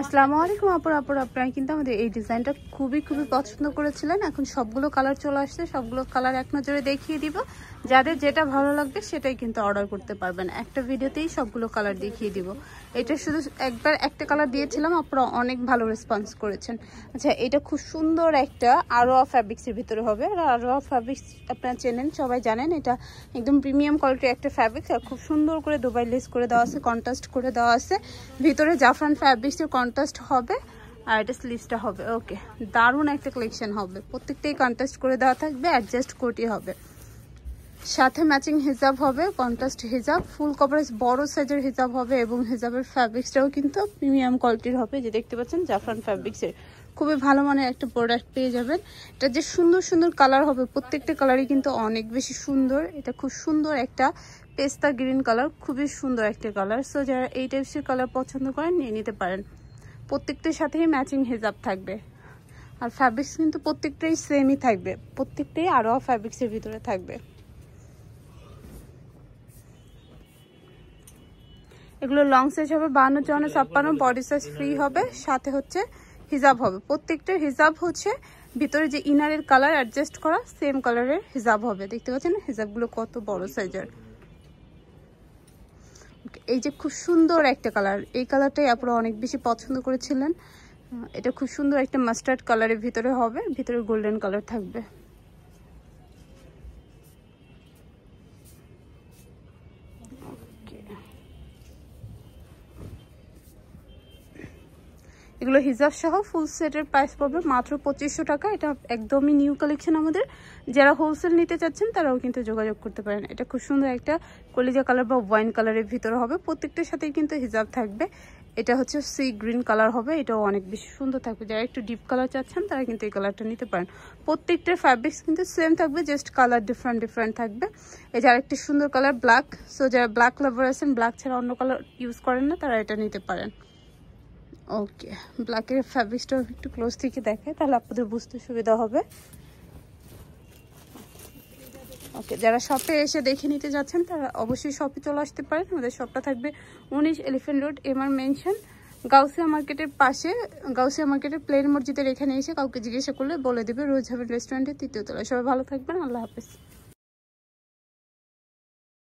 আসসালামু আলাইকুম আপুরা আপনারা কিন্তু আমাদের এই ডিজাইনটা খুবই পছন্দ করেছিলেন। এখন সবগুলো কালার চলে আসছে, সবগুলো কালার এক নজরে দেখিয়ে দিব। যাদের যেটা ভালো লাগবে সেটাই কিন্তু অর্ডার করতে পারবেন। একটা ভিডিওতেই সবগুলো কালার দেখিয়ে দিব। এটা শুধু একবার একটা কালার দিয়েছিলাম, আপনারা অনেক ভালো রেসপন্স করেছেন। আচ্ছা, এটা খুব সুন্দর একটা আরোয়া ফ্যাব্রিক্সের ভিতরে হবে। আর আরোয়া ফ্যাব্রিক্স আপনারা চেনেন, সবাই জানেন, এটা একদম প্রিমিয়াম কোয়ালিটির একটা ফ্যাব্রিক্স। আর খুব সুন্দর করে দুবাই লেস করে দেওয়া আছে, কন্ট্রাস্ট করে দেওয়া আছে। ভিতরে জাফরান ফ্যাব্রিক্সের কন্ট্রাস্ট হবে আর এটা স্লিভসটা হবে। ওকে, দারুণ একটা কালেকশন হবে। প্রত্যেকটাই কন্ট্রাস্ট করে দেওয়া থাকবে, অ্যাডজাস্ট কোটি হবে, সাথে ম্যাচিং হিজাব হবে, কন্ট্রাস্ট হিজাব, ফুল কভারেজ বড় সাইজের হিজাব হবে এবং হিজাবের ফ্যাব্রিক্সটাও কিন্তু প্রিমিয়াম কোয়ালিটির হবে। যে দেখতে পাচ্ছেন জাফরান ফ্যাব্রিক্সের খুবই ভালো মানের একটা প্রোডাক্ট পেয়ে যাবেন। এটা যে সুন্দর কালার হবে, প্রত্যেকটা কালারই কিন্তু অনেক বেশি সুন্দর। এটা খুব সুন্দর একটা পেস্তা গ্রিন কালার, খুবই সুন্দর একটা কালার। সো যারা এই টাইপসের কালার পছন্দ করেন নিয়ে নিতে পারেন। প্রত্যেকটার সাথেই ম্যাচিং হিজাব থাকবে। আর ফ্যাব্রিক্স কিন্তু প্রত্যেকটাই সেমই থাকবে, প্রত্যেকটাই আরও ফ্যাব্রিক্সের ভিতরে থাকবে। এগুলো লং সাইজ হবে 52, 54, 56, বডি সাইজ ফ্রি হবে। সাথে হচ্ছে হিজাব হবে, প্রত্যেকটা হিজাব হচ্ছে ভিতরে যে ইনারের কালার অ্যাডজাস্ট করা সেম কালারের হিজাব হবে। দেখতে পাচ্ছেন হিজাবগুলো কত বড় সাইজের। এই যে খুব সুন্দর একটা কালার, এই কালারটাই আপনারা অনেক বেশি পছন্দ করেছিলেন। এটা খুব সুন্দর একটা মাস্টার্ড কালারের ভিতরে হবে, ভিতরে গোল্ডেন কালার থাকবে। এগুলো হিজাব সহ ফুল সেটের প্রাইস পড়বে মাত্র 2500 টাকা। এটা একদমই নিউ কালেকশন আমাদের। যারা হোলসেল নিতে চাচ্ছেন তারাও কিন্তু যোগাযোগ করতে পারেন। এটা খুব সুন্দর একটা কলিজা কালার বা ওয়াইন কালারের ভিতরে হবে, প্রত্যেকটার সাথেই কিন্তু হিজাব থাকবে। এটা হচ্ছে সি গ্রিন কালার হবে, এটাও অনেক বেশি সুন্দর থাকবে। যারা একটু ডিপ কালার চাচ্ছেন তারা কিন্তু এই কালারটা নিতে পারেন। প্রত্যেকটার ফ্যাব্রিক্স কিন্তু সেম থাকবে, জাস্ট কালার ডিফারেন্ট থাকবে। এই যে আরেকটি সুন্দর কালার ব্ল্যাক। সো যারা ব্ল্যাক লাভার আছেন, ব্ল্যাক ছাড়া অন্য কালার ইউজ করেন না, তারা এটা নিতে পারেন। ওকে, ব্ল্যাকের ফ্যাব্রিক্সটা একটু ক্লোজ থেকে দেখায়, তাহলে আপনাদের বুঝতে সুবিধা হবে। ওকে, যারা শপে এসে দেখে নিতে যাচ্ছেন তারা অবশ্যই শপে চলে আসতে পারেন। আমাদের শপটা থাকবে 19 elephant road, MR mention, Gausia মার্কেটের পাশে। গাউসিয়া মার্কেটের প্লেন মসজিদের এখানে এসে কাউকে জিজ্ঞাসা করলে বলে দেবে রোজ হাভেন রেস্টুরেন্টের 3য় তলায়। সবাই ভালো থাকবেন, আল্লাহ হাফেজ।